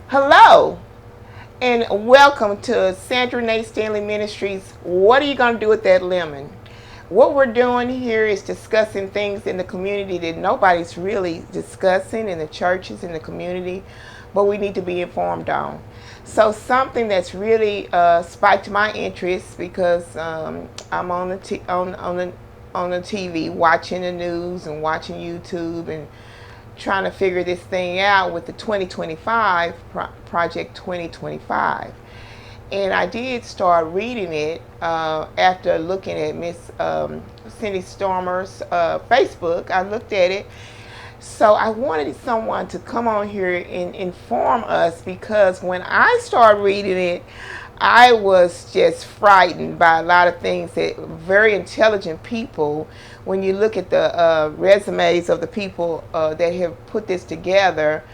Hello, and welcome to Sandra Nate Stanley Ministries. What are you going to do with that lemon? What we're doing here is discussing things in the community that nobody's really discussing in the churches, in the community, but we need to be informed on. So something that's really spiked my interest because I'm on the TV watching the news and watching YouTube and trying to figure this thing out with the 2025 Project 2025. And I did start reading it after looking at Miss Cindy Stormer's Facebook. I looked at it. So I wanted someone to come on here and inform us, because when I started reading it, I was just frightened by a lot of things that very intelligent people, when you look at the resumes of the people that have put this together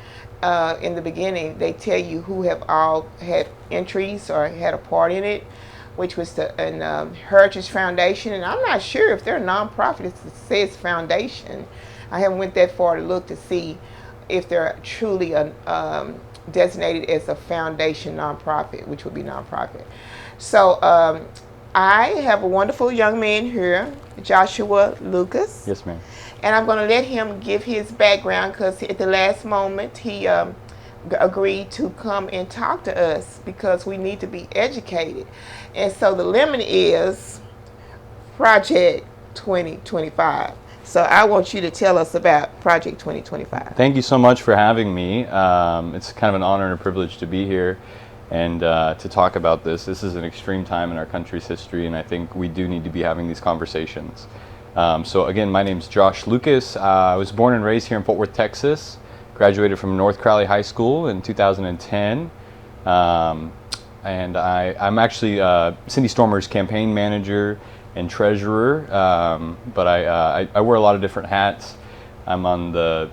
in the beginning, they tell you who have all had entries or had a part in it, which was the Heritage Foundation. And I'm not sure if they're a nonprofit. It says foundation. I haven't went that far to look to see if they're truly designated as a foundation nonprofit, which would be nonprofit. So I have a wonderful young man here, Joshua Lucas. Yes, ma'am. And I'm going to let him give his background, because at the last moment he agreed to come and talk to us because we need to be educated. And so the lemon is Project 2025. So I want you to tell us about Project 2025. Thank you so much for having me. It's kind of an honor and a privilege to be here and to talk about this. This is an extreme time in our country's history, and I think we do need to be having these conversations. So again, my name's Josh Lucas. I was born and raised here in Fort Worth, Texas. Graduated from North Crowley High School in 2010. And I'm actually Cindy Stormer's campaign manager and treasurer, but I wear a lot of different hats. I'm on the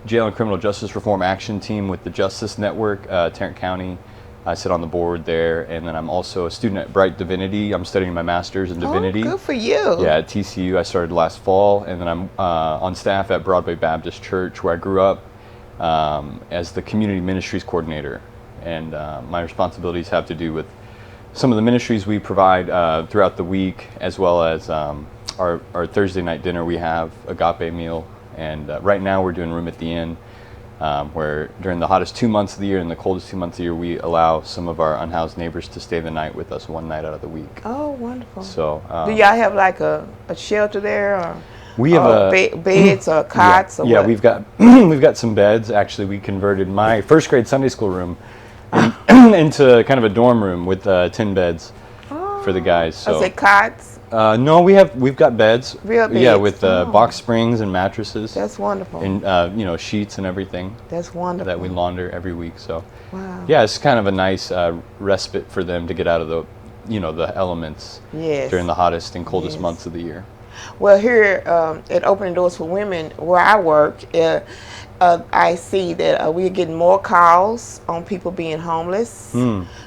Jail and Criminal Justice Reform Action Team with the Justice Network, Tarrant County. I sit on the board there, and then I'm also a student at Bright Divinity. I'm studying my master's in divinity. Oh, good for you. Yeah, at TCU. I started last fall, and then I'm on staff at Broadway Baptist Church, where I grew up, as the community ministries coordinator. And my responsibilities have to do with some of the ministries we provide throughout the week, as well as our Thursday night dinner. We have agape meal, and right now we're doing Room at the Inn, where during the hottest 2 months of the year and the coldest 2 months of the year, we allow some of our unhoused neighbors to stay the night with us one night out of the week. Oh, wonderful. So, do y'all have like a shelter there, or we have beds or cots? Yeah, what? we've got we've got some beds. Actually, we converted my first grade Sunday school room into kind of a dorm room with 10 beds for the guys. So is it cots? No, we've got beds. Real beds? Yeah, with box springs and mattresses. That's wonderful. And sheets and everything. That's wonderful. That we launder every week. So wow. yeah, it's kind of a nice respite for them to get out of the the elements during the hottest and coldest months of the year. Well, here at Opening Doors for Women, where I work, I see that we're getting more calls on people being homeless,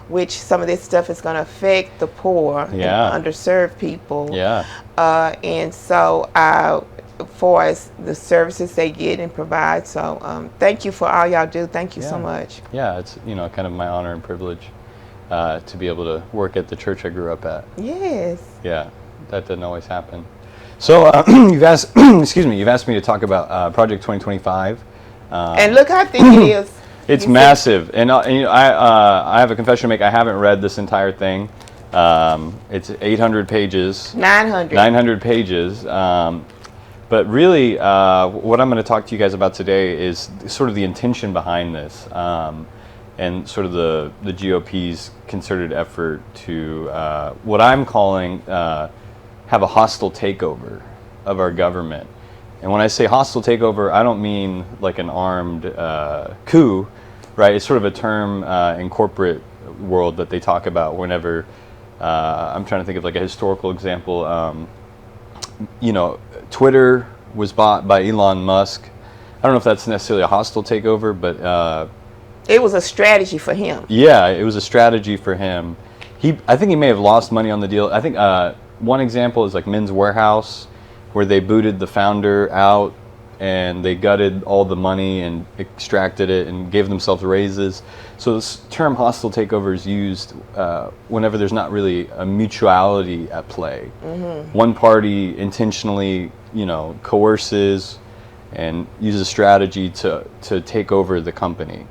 which some of this stuff is going to affect the poor and underserved people. Yeah. And so for as the services they get and provide. So thank you for all y'all do. Thank you so much. Yeah, it's kind of my honor and privilege to be able to work at the church I grew up at. Yes. Yeah, that doesn't always happen. So you've asked, excuse me, you've asked me to talk about Project 2025. And look how thick it is. It's massive, and I have a confession to make. I haven't read this entire thing. It's 800 pages. 900. 900 pages. But really, what I'm going to talk to you guys about today is sort of the intention behind this, and sort of the GOP's concerted effort to what I'm calling have a hostile takeover of our government. And when I say hostile takeover, I don't mean like an armed coup, right? It's sort of a term in corporate world that they talk about whenever, I'm trying to think of like a historical example. Twitter was bought by Elon Musk. I don't know if that's necessarily a hostile takeover, but it was a strategy for him. Yeah, it was a strategy for him. I think he may have lost money on the deal. I think one example is like Men's Warehouse, where they booted the founder out and they gutted all the money and extracted it and gave themselves raises. So this term hostile takeover is used whenever there's not really a mutuality at play. One party intentionally, coerces and uses a strategy to take over the company,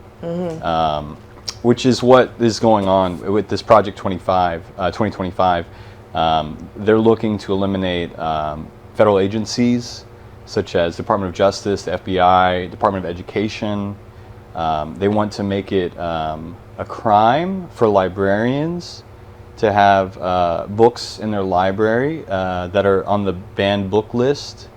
which is what is going on with this Project 2025. They're looking to eliminate federal agencies such as Department of Justice, the FBI, Department of Education. They want to make it a crime for librarians to have books in their library that are on the banned book list.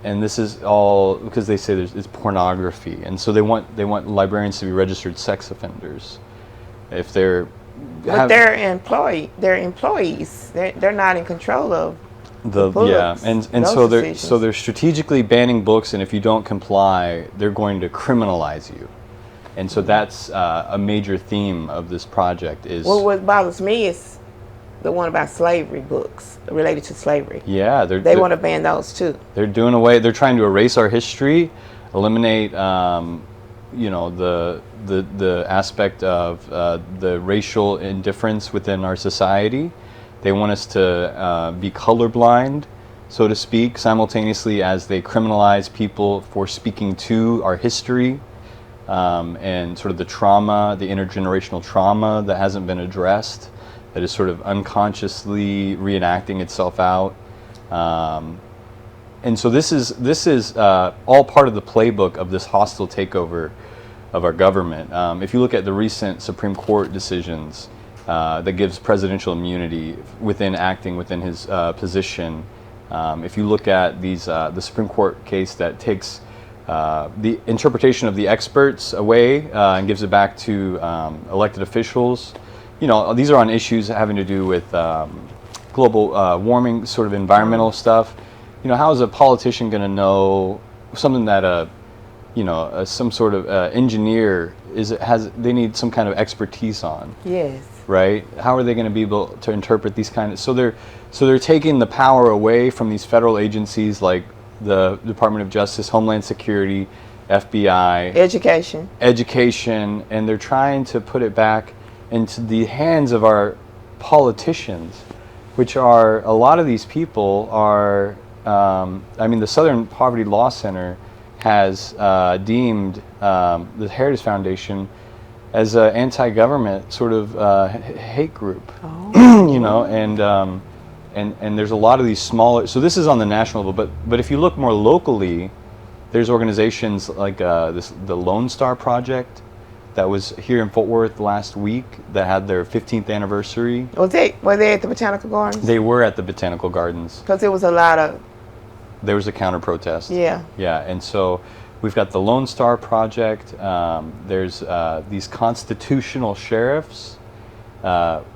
And this is all because they say it's pornography, and so they want librarians to be registered sex offenders. If they're they're employees. They're not in control of the books, and so they're strategically banning books, and if you don't comply, they're going to criminalize you. And so that's a major theme of this project. Is well, what bothers me is the one about slavery books related to slavery. Yeah, they want to ban those too. They're doing away. They're trying to erase our history, eliminate, the aspect of the racial indifference within our society. They want us to be colorblind, so to speak, simultaneously as they criminalize people for speaking to our history and sort of the trauma, the intergenerational trauma that hasn't been addressed, that is sort of unconsciously reenacting itself out. And so this is all part of the playbook of this hostile takeover of our government. If you look at the recent Supreme Court decisions that gives presidential immunity acting within his position, if you look at the Supreme Court case that takes the interpretation of the experts away and gives it back to elected officials, these are on issues having to do with global warming, sort of environmental stuff. How is a politician going to know something that some sort of engineer they need some kind of expertise on? Yes. Right? How are they going to be able to interpret these kind of? So they're taking the power away from these federal agencies like the Department of Justice, Homeland Security, FBI, education, and they're trying to put it back into the hands of our politicians, which are, a lot of these people are, the Southern Poverty Law Center has deemed the Heritage Foundation as an anti-government sort of hate group. And there's a lot of these smaller, so this is on the national level, but if you look more locally, there's organizations like the Lone Star Project that was here in Fort Worth last week that had their 15th anniversary. Were they at the Botanical Gardens? They were at the Botanical Gardens. Because there was a lot of... There was a counter-protest. Yeah. Yeah, and so we've got the Lone Star Project. There's these constitutional sheriffs,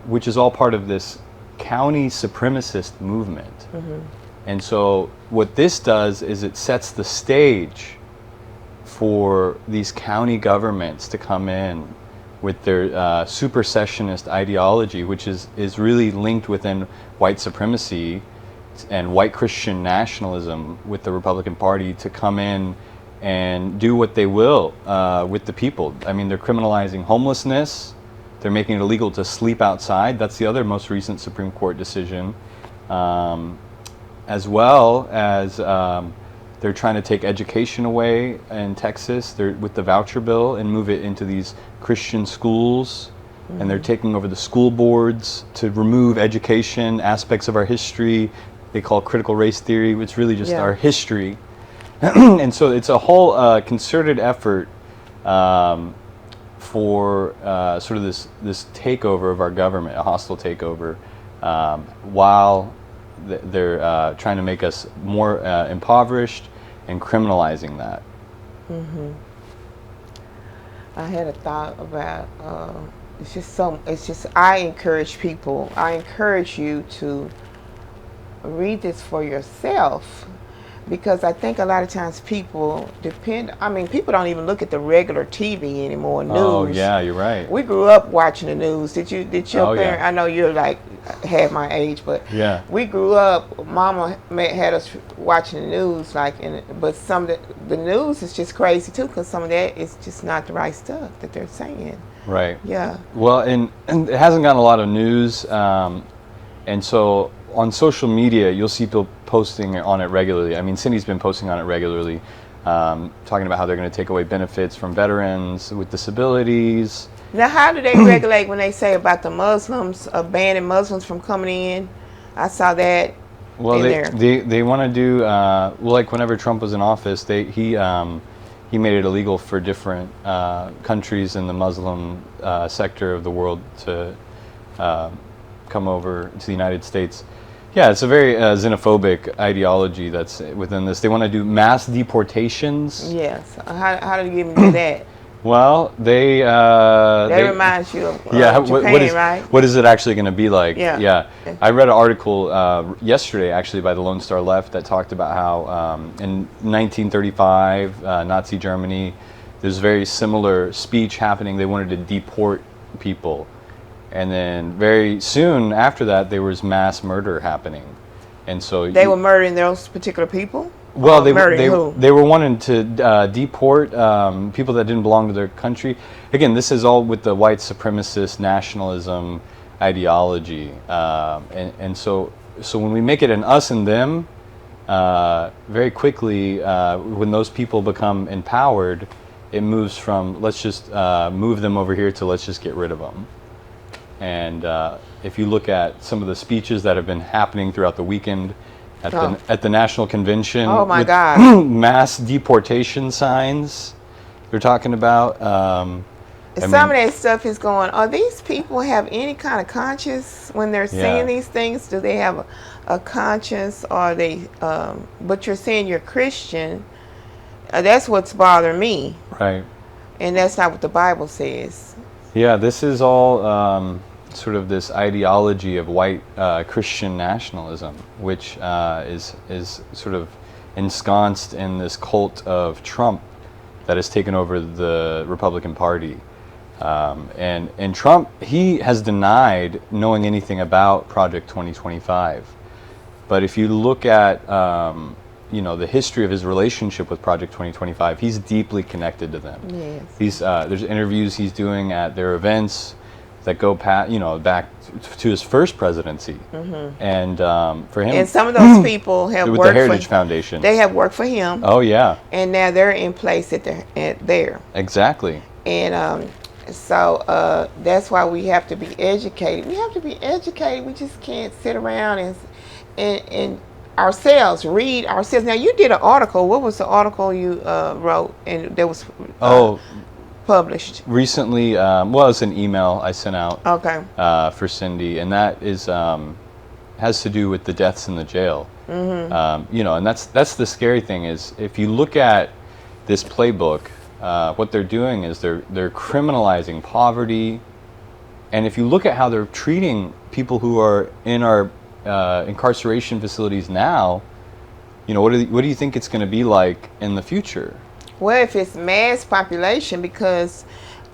which is all part of this county supremacist movement. And so what this does is it sets the stage for these county governments to come in with their supersessionist ideology, which is really linked within white supremacy and white Christian nationalism with the Republican Party, to come in and do what they will with the people. They're criminalizing homelessness. They're making it illegal to sleep outside. That's the other most recent Supreme Court decision. As well as they're trying to take education away in Texas with the voucher bill and move it into these Christian schools. And they're taking over the school boards to remove education, aspects of our history. They call critical race theory, which is really just our history. And so it's a whole concerted effort for sort of this takeover of our government, a hostile takeover, while they're trying to make us more impoverished and criminalizing that. I had a thought about I encourage you to read this for yourself, because I think a lot of times people people don't even look at the regular TV anymore, news. Oh yeah, you're right. We grew up watching the news. Did your parents? Yeah. I know you're like had my age, but Yeah. we grew up. Mama had us watching the news, but some of the news is just crazy too, because some of that is just not the right stuff that they're saying. Right. Yeah. Well, and it hasn't gotten a lot of news, and so on social media, you'll see people posting on it regularly. I mean, Cindy's been posting on it regularly, talking about how they're going to take away benefits from veterans with disabilities. Now, how do they regulate when they say about the Muslims, banning Muslims from coming in? I saw that. Well, in they want to do well, like whenever Trump was in office, he made it illegal for different countries in the Muslim sector of the world to come over to the United States. Yeah, it's a very xenophobic ideology that's within this. They want to do mass deportations. Yes. How do you even do that? Well, they reminds you of Japan, right? What is it actually going to be like? Yeah. I read an article yesterday, actually, by the Lone Star Left that talked about how in 1935, Nazi Germany, there's a very similar speech happening. They wanted to deport people. And then very soon after that, there was mass murder happening. And so they were murdering those particular people? Well, they who? They were wanting to deport people that didn't belong to their country. Again, this is all with the white supremacist nationalism ideology, and so when we make it an us and them, very quickly when those people become empowered, it moves from let's just move them over here to let's just get rid of them. And if you look at some of the speeches that have been happening throughout the weekend. At the National Convention. Oh my God! Mass deportation signs they're talking about. Some of that stuff is going. Are these people have any kind of conscience when they're saying these things? Do they have a conscience? Or are they? But you're saying you're Christian. That's what's bothering me. Right. And that's not what the Bible says. Yeah, this is all. Sort of this ideology of white Christian nationalism, which is sort of ensconced in this cult of Trump that has taken over the Republican Party. And Trump, he has denied knowing anything about Project 2025. But if you look at the history of his relationship with Project 2025, he's deeply connected to them. Yes. There's interviews he's doing at their events that go back to his first presidency, and for him, and some of those people have with worked the Heritage for, Foundation. They have worked for him. Oh yeah, and now they're in place at there. Exactly. And so that's why we have to be educated. We have to be educated. We just can't sit around and ourselves read ourselves. Now you did an article. What was the article you wrote? And there was published recently. It's an email I sent out. Okay. For Cindy, and that is has to do with the deaths in the jail. And that's the scary thing is if you look at this playbook, what they're doing is they're criminalizing poverty, and if you look at how they're treating people who are in our incarceration facilities now, what do you think it's going to be like in the future? Well, if it's mass population, because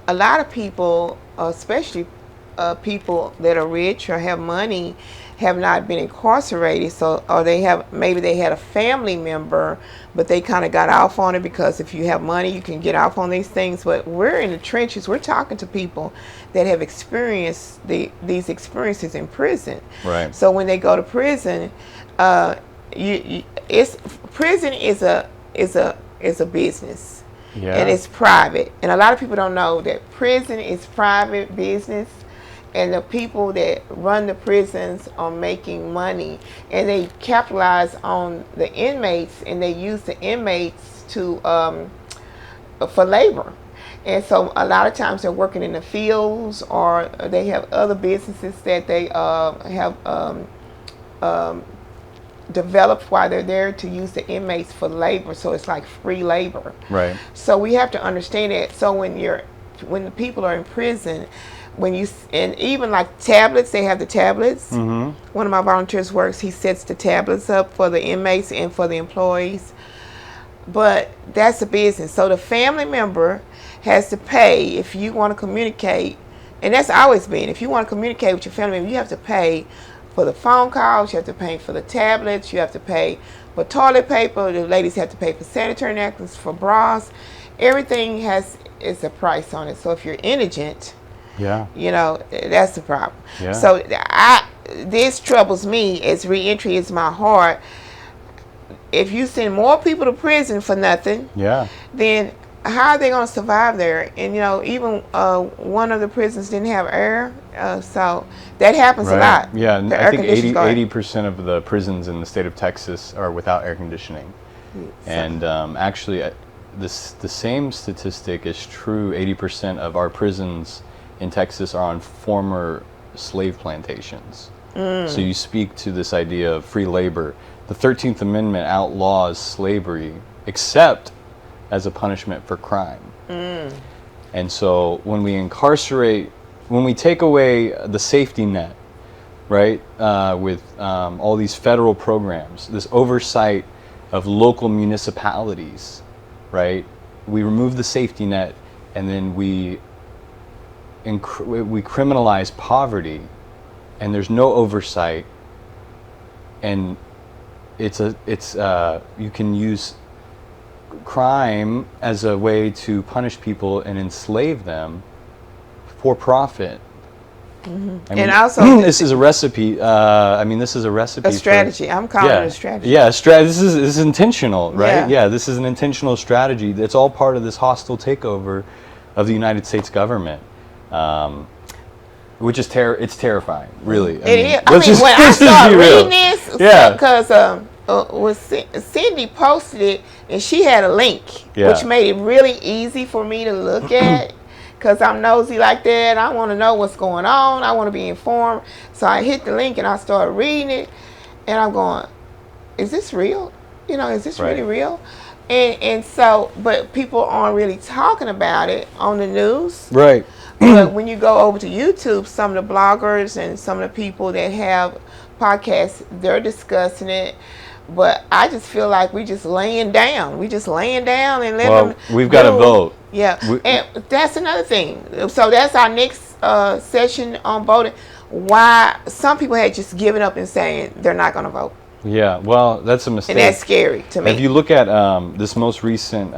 a lot of people, especially people that are rich or have money, have not been incarcerated. So, or maybe they had a family member, but they kind of got off on it because if you have money, you can get off on these things. But we're in the trenches. We're talking to people that have experienced these experiences in prison. Right. So when they go to prison, prison is a business. Yeah. And it's private. And a lot of people don't know that prison is private business, and the people that run the prisons are making money, and they capitalize on the inmates, and they use the inmates for labor. And so a lot of times they're working in the fields, or they have other businesses that they have developed while they're there to use the inmates for labor. So it's like free labor. Right. So we have to understand that. So when the people are in prison, and even like tablets, they have the tablets. One of my volunteers works, he sets the tablets up for the inmates and for the employees. But that's a business. So the family member has to pay if you want to communicate And that's always been. If you want to communicate with your family member, you have to pay for the phone calls, you have to pay for the tablets, you have to pay for toilet paper, the ladies have to pay for sanitary napkins, for bras. Everything is a price on it. So if you're indigent, Yeah. that's the problem. Yeah. So this troubles me as reentry is my heart. If you send more people to prison for nothing, Yeah. then how are they going to survive there? And even one of the prisons didn't have air, so that happens a lot. Yeah, and The I air think conditioners go out. 80% of the prisons in the state of Texas are without air conditioning. And actually, the same statistic is true. 80% of our prisons in Texas are on former slave plantations. So you speak to this idea of free labor. The 13th Amendment outlaws slavery, except as a punishment for crime. And so when we take away the safety net, right, with all these federal programs, this oversight of local municipalities, right, we remove the safety net, and then we criminalize poverty, and there's no oversight, and you can use crime as a way to punish people and enslave them for profit. I mean, And also this is a recipe. This is a recipe. a strategy. I'm calling it a strategy. Yeah, this is intentional, right? Yeah. Yeah, this is an intentional strategy. It's all part of this hostile takeover of the United States government, which is it's terrifying, really. When I started reading this, because Cindy posted it, and she had a link, which made it really easy for me to look at, because I'm nosy like that. I want to know what's going on. I want to be informed. So I hit the link, and I started reading it, and I'm going, is this real? Is this really real? And so, but people aren't really talking about it on the news. Right. But when you go over to YouTube, some of the bloggers and some of the people that have podcasts, they're discussing it. But I just feel like we just laying down. We just laying down and let them. We've got to vote. Yeah, and that's another thing. So that's our next session on voting. Why some people had just given up and saying they're not going to vote. Yeah, well, that's a mistake. And that's scary to me. If you look at this most recent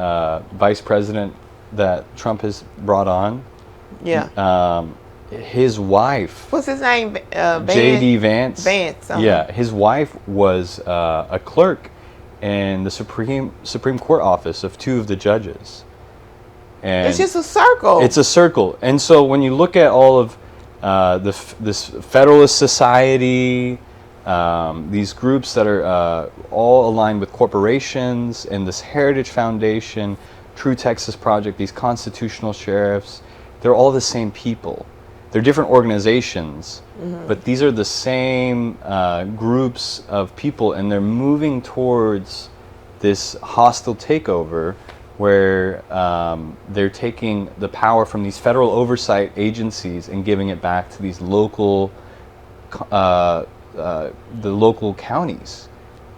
vice president that Trump has brought on, his wife. What's his name? J.D. Vance. Vance. Yeah, his wife was a clerk in the Supreme Court office of two of the judges. And it's just a circle. It's a circle. And so when you look at all of this Federalist Society, these groups that are all aligned with corporations, and this Heritage Foundation, True Texas Project, these constitutional sheriffs, they're all the same people. They're different organizations, but these are the same groups of people, and they're moving towards this hostile takeover where they're taking the power from these federal oversight agencies and giving it back to these local, the local counties,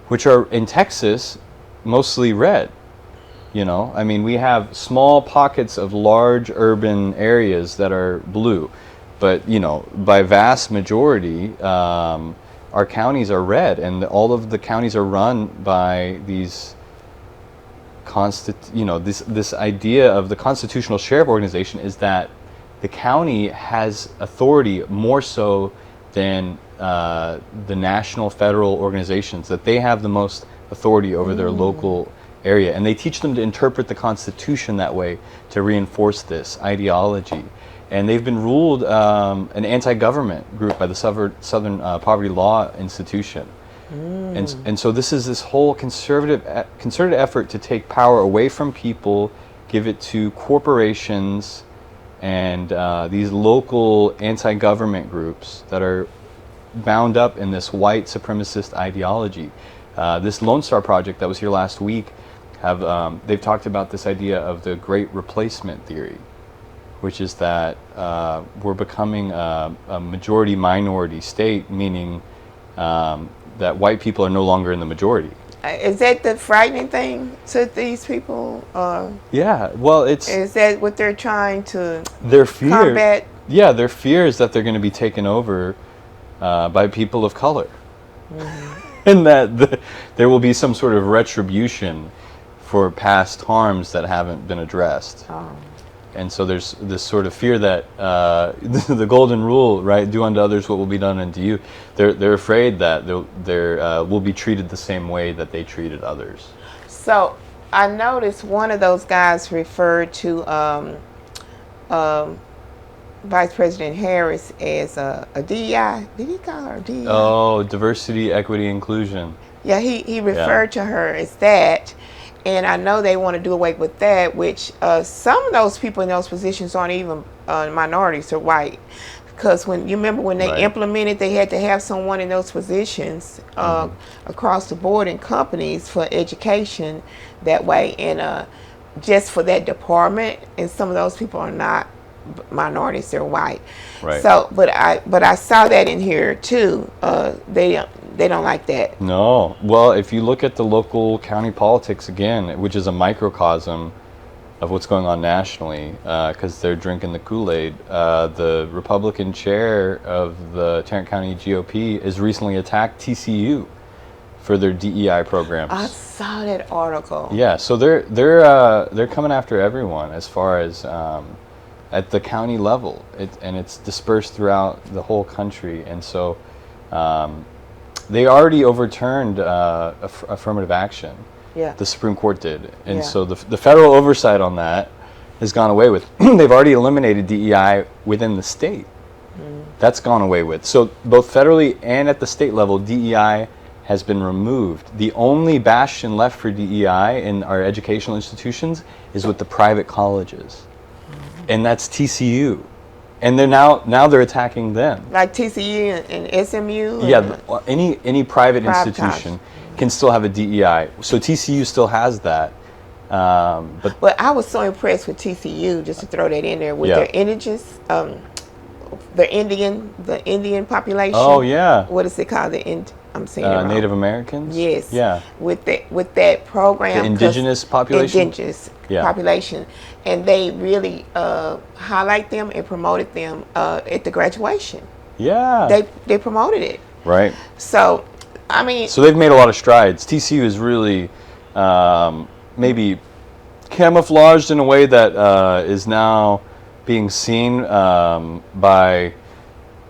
which are in Texas mostly red. We have small pockets of large urban areas that are blue, but by vast majority, our counties are red, and all of the counties are run by these this idea of the constitutional sheriff organization is that the county has authority more so than the national federal organizations, that they have the most authority over their local area, and they teach them to interpret the Constitution that way to reinforce this ideology. And they've been ruled an anti-government group by the Southern Poverty Law Institution. And so this is this whole concerted effort to take power away from people, give it to corporations and these local anti-government groups that are bound up in this white supremacist ideology. This Lone Star Project that was here last week, they've talked about this idea of the Great Replacement theory, which is that we're becoming a majority-minority state, meaning that white people are no longer in the majority. Is that the frightening thing to these people? Yeah, well, is that what they're trying to their fear, combat? Yeah, their fear is that they're going to be taken over by people of color, and that there will be some sort of retribution for past harms that haven't been addressed. Oh. And so there's this sort of fear that the golden rule, right? Do unto others what will be done unto you. They're afraid that they will be treated the same way that they treated others. So I noticed one of those guys referred to Vice President Harris as a DEI. Did he call her DEI? Oh, diversity, equity, inclusion. Yeah, he referred to her as that. And I know they want to do away with that, which some of those people in those positions aren't even minorities or white. Because when you remember when they implemented, they had to have someone in those positions across the board in companies for education that way, and just for that department. And some of those people are not minorities; they're white. Right. So, but I saw that in here too. They don't like that. No. Well, if you look at the local county politics again, which is a microcosm of what's going on nationally, because they're drinking the Kool-Aid, the Republican chair of the Tarrant County GOP has recently attacked TCU for their DEI programs. I saw that article. Yeah, so they're coming after everyone as far as at the county level, and it's dispersed throughout the whole country, and so. They already overturned affirmative action. Yeah. The Supreme Court did. And so the federal oversight on that has gone away with. They've already eliminated DEI within the state. That's gone away with. So both federally and at the state level, DEI has been removed. The only bastion left for DEI in our educational institutions is with the private colleges. And that's TCU. And they're now they're attacking them. Like TCU and SMU? Yeah, any private institution can still have a DEI. So TCU still has that. But I was so impressed with TCU, just to throw that in there, with their indigents, the Indian population. Oh, yeah. What is it called? I'm saying it wrong. Native Americans? Yes. Yeah. With that program. The indigenous population? Indigenous population. And they really highlight them and promoted them at the graduation. Yeah. They promoted it. Right. So, I mean. So they've made a lot of strides. TCU is really maybe camouflaged in a way that is now being seen by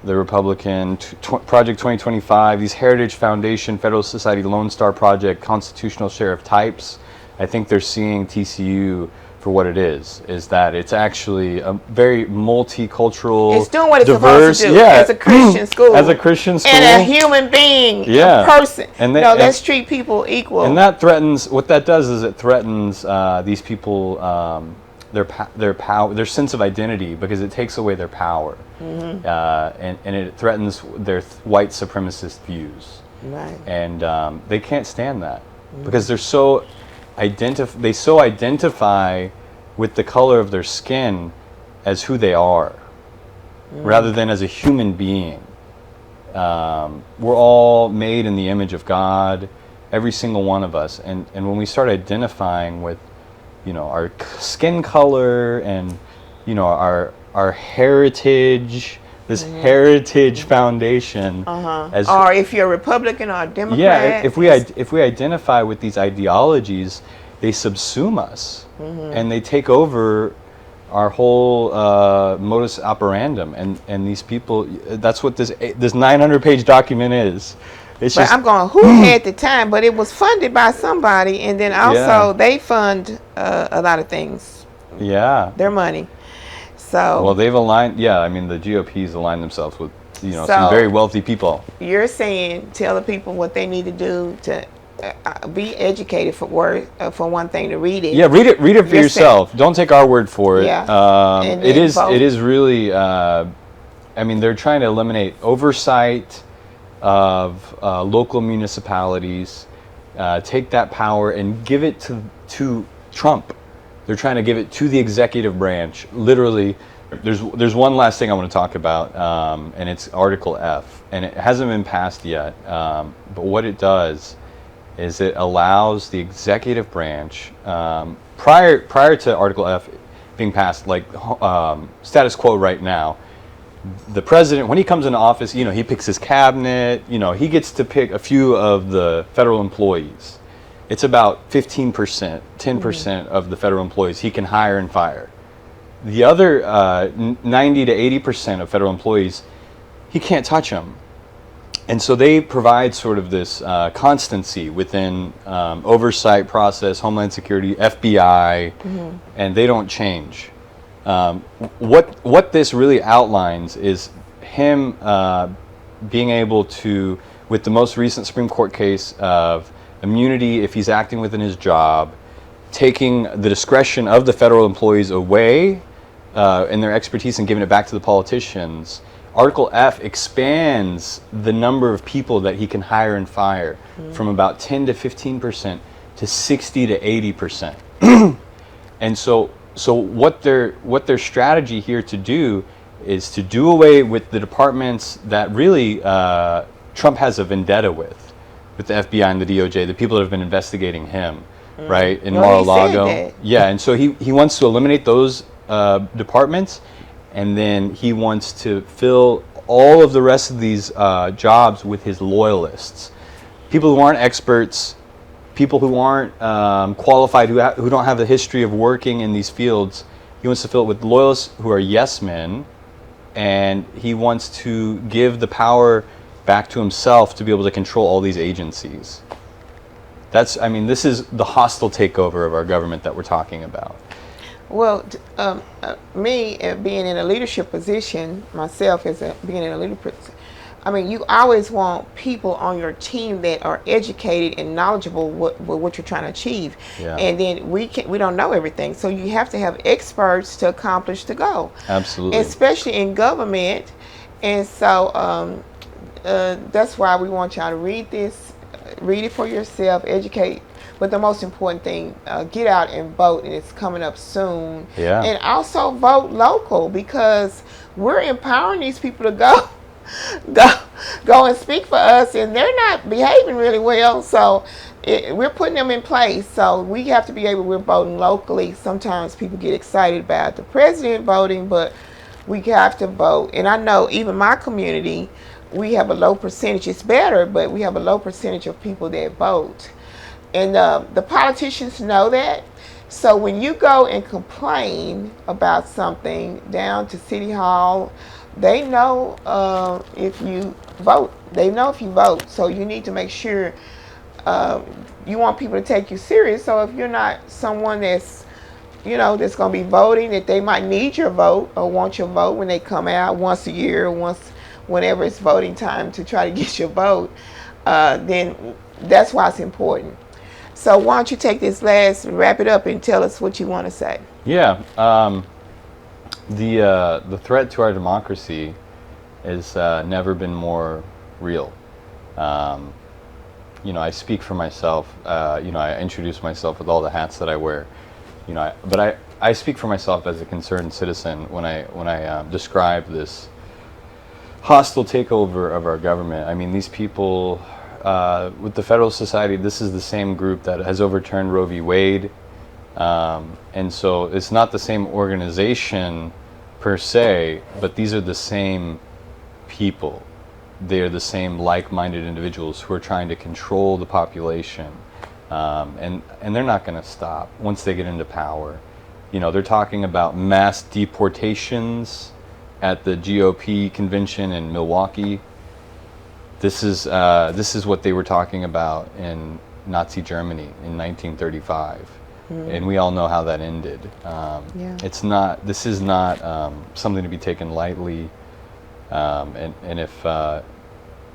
the Republican Project 2025, these Heritage Foundation, Federal Society Lone Star Project, Constitutional Sheriff types. I think they're seeing TCU for what it is that it's actually a very multicultural, it's doing what it's diverse, supposed to do as a Christian school. As a Christian school. And a human being, a person. And let's treat people equal. And that threatens, what that does is it threatens these people, their power, their sense of identity, because it takes away their power. And it threatens their white supremacist views. Right. And they can't stand that because they're so identify with the color of their skin as who they are, rather than as a human being. We're all made in the image of God, every single one of us. And when we start identifying with, our skin color and, our heritage, this heritage foundation, or if you're a Republican or a Democrat. Yeah, if we identify with these ideologies, they subsume us and they take over our whole modus operandum. And these people, that's what this 900-page document is. It's but I'm going, who had the time? But it was funded by somebody, and then also they fund a lot of things. Yeah, their money. So well, they've aligned. Yeah, I mean the GOP's aligned themselves with some very wealthy people. You're saying tell the people what they need to do to be educated for one thing, to read it. Yeah, read it for yourself. Don't take our word for it. Yeah. It is really. They're trying to eliminate oversight of local municipalities, take that power and give it to Trump. They're trying to give it to the executive branch. Literally, there's one last thing I want to talk about, and it's Article F, and it hasn't been passed yet. But what it does is it allows the executive branch, prior to Article F being passed, like status quo right now, the president, when he comes into office, he picks his cabinet, he gets to pick a few of the federal employees. It's about 15%, 10% of the federal employees he can hire and fire. The other 90 to 80% of federal employees, he can't touch them. And so they provide sort of this constancy within oversight process, Homeland Security, FBI, and they don't change. What this really outlines is him being able to, with the most recent Supreme Court case of immunity if he's acting within his job, taking the discretion of the federal employees away and their expertise and giving it back to the politicians. Article F expands the number of people that he can hire and fire from about 10 to 15% to 60 to 80%. And so what their strategy here to do is to do away with the departments that really Trump has a vendetta with the FBI and the DOJ, the people that have been investigating him, right, in Mar-a-Lago. Yeah, and so he wants to eliminate those departments, and then he wants to fill all of the rest of these jobs with his loyalists, people who aren't experts, people who aren't qualified, who don't have the history of working in these fields. He wants to fill it with loyalists who are yes men, and he wants to give the power back to himself to be able to control all these agencies. This is the hostile takeover of our government that we're talking about. Well, me being in a leadership position, myself being in a leadership position, you always want people on your team that are educated and knowledgeable what you're trying to achieve. Yeah. And then we don't know everything, so you have to have experts to accomplish the goal. Absolutely. Especially in government, and so that's why we want y'all to read this, read it for yourself, educate. But the most important thing, get out and vote, and it's coming up soon. Yeah. And also vote local, because we're empowering these people to go and speak for us, and they're not behaving really well. So we're putting them in place. So we have to be able. We're voting locally. Sometimes people get excited about the president voting, but we have to vote. And I know even my community, we have a low percentage. It's better, but we have a low percentage of people that vote. And the politicians know that. So when you go and complain about something down to City Hall, they know if you vote. They know if you vote. So you need to make sure you want people to take you serious. So if you're not someone that's going to be voting, that they might need your vote or want your vote when they come out once a year or whenever it's voting time to try to get your vote, then that's why it's important. So why don't you take this wrap it up and tell us what you want to say. Yeah. The threat to our democracy has never been more real. I speak for myself. I introduce myself with all the hats that I wear. But I speak for myself as a concerned citizen when I describe this hostile takeover of our government. These people, with the Federalist Society, this is the same group that has overturned Roe v. Wade. And so it's not the same organization per se, but these are the same people. They are the same like-minded individuals who are trying to control the population. And they're not going to stop once they get into power. They're talking about mass deportations at the GOP convention in Milwaukee. This is what they were talking about in Nazi Germany in 1935. And we all know how that ended. This is not something to be taken lightly. And if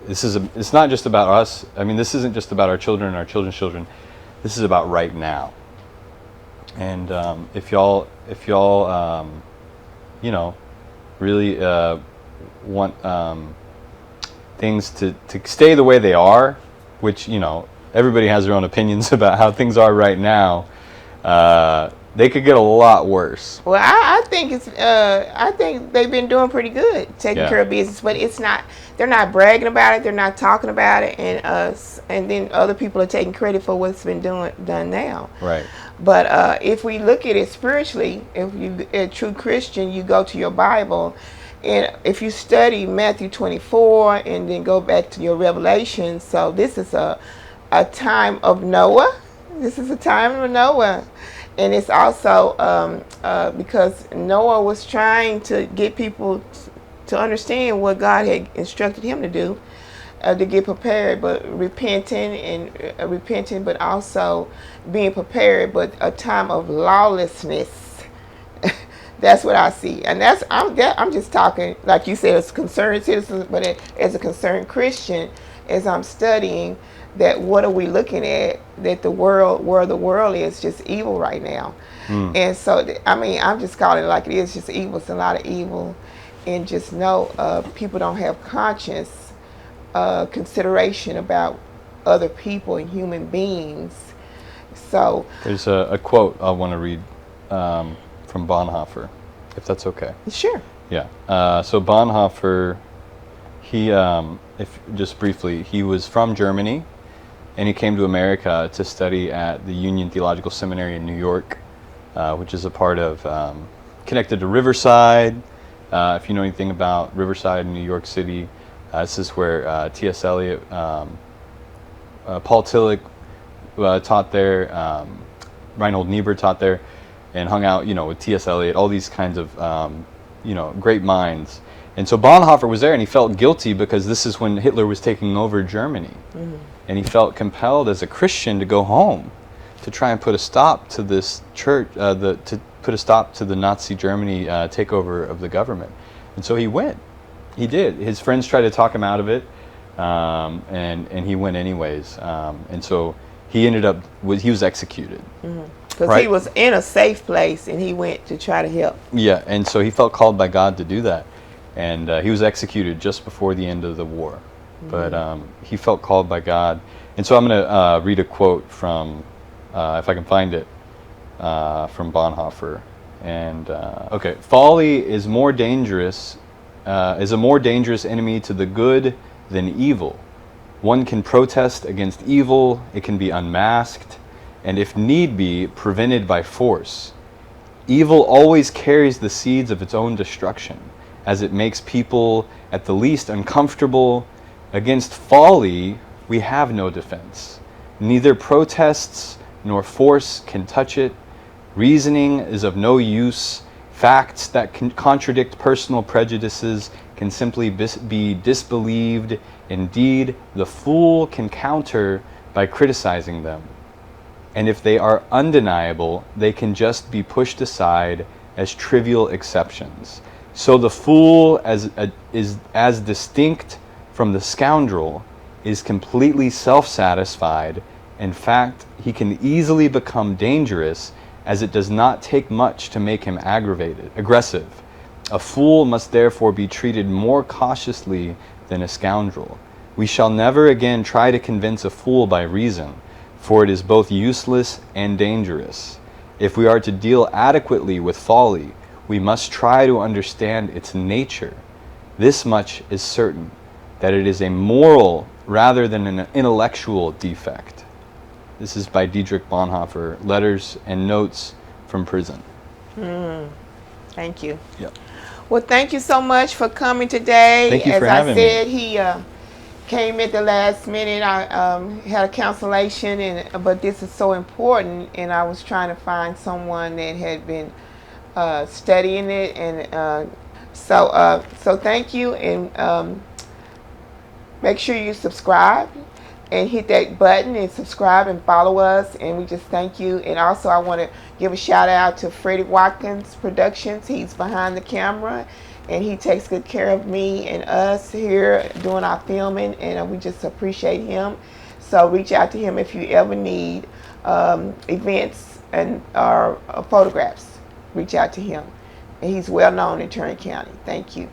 it's not just about us. This isn't just about our children and our children's children. This is about right now. And if y'all, really want things to stay the way they are, which everybody has their own opinions about how things are right now. They could get a lot worse. Well, I think I think they've been doing pretty good taking care of business, but it's not. They're not bragging about it. They're not talking about it, and then other people are taking credit for what's been done now. Right. But if we look at it spiritually, if you're a true Christian, you go to your Bible, and if you study Matthew 24 and then go back to your Revelation, so this is a time of Noah. This is a time of Noah. And it's also because Noah was trying to get people to understand what God had instructed him to do, to get prepared, but repenting, but also being prepared, but a time of lawlessness. That's what I see, and I'm just talking, like you said, as concerned citizens, but as a concerned Christian, as I'm studying that, what are we looking at? That the world, where the world is just evil right now, and so I mean, I'm just calling it like it is, just evil. It's a lot of evil, and just know people don't have conscience consideration about other people and human beings. So there's a quote I want to read from Bonhoeffer, if that's okay. Sure. Yeah. So Bonhoeffer, he, if just briefly, he was from Germany, and he came to America to study at the Union Theological Seminary in New York, which is a part of, connected to Riverside. If you know anything about Riverside in New York City, this is where T.S. Eliot, Paul Tillich taught there, Reinhold Niebuhr taught there, and hung out, with T.S. Eliot, all these kinds of, great minds. And so Bonhoeffer was there, and he felt guilty because this is when Hitler was taking over Germany. Mm-hmm. And he felt compelled as a Christian to go home to try and put a stop to this church, to put a stop to the Nazi Germany takeover of the government. And so he went. He did. His friends tried to talk him out of it, and he went anyways. And so he ended up, he was executed. Mm-hmm. Because he was in a safe place, and he went to try to help. Yeah, and so he felt called by God to do that. And he was executed just before the end of the war. Mm-hmm. But he felt called by God. And so I'm going to read a quote from, if I can find it, from Bonhoeffer. And, okay, folly is more dangerous, is a more dangerous enemy to the good than evil. One can protest against evil, it can be unmasked, and if need be, prevented by force. Evil always carries the seeds of its own destruction, as it makes people at the least uncomfortable. Against folly, we have no defense. Neither protests nor force can touch it. Reasoning is of no use. Facts that can contradict personal prejudices can simply be disbelieved. Indeed, the fool can counter by criticizing them. And if they are undeniable, they can just be pushed aside as trivial exceptions. So the fool, is as distinct from the scoundrel, is completely self-satisfied. In fact, he can easily become dangerous, as it does not take much to make him aggressive. A fool must therefore be treated more cautiously than a scoundrel. We shall never again try to convince a fool by reason, for it is both useless and dangerous. If we are to deal adequately with folly, we must try to understand its nature. This much is certain, that it is a moral rather than an intellectual defect. This is by Dietrich Bonhoeffer, Letters and Notes from Prison. Thank you. Yep. Well, thank you so much for coming today. Thank you for having me. As I said, he came at the last minute. I had a cancellation, but this is so important, and I was trying to find someone that had been studying it, and so thank you, and make sure you subscribe and hit that button and subscribe and follow us, and we just thank you. And also I want to give a shout out to Freddie Watkins Productions. He's behind the camera, and he takes good care of me and us here doing our filming, and we just appreciate him. So reach out to him if you ever need events and or photographs. Reach out to him, and he's well known in Tarrant County. Thank you.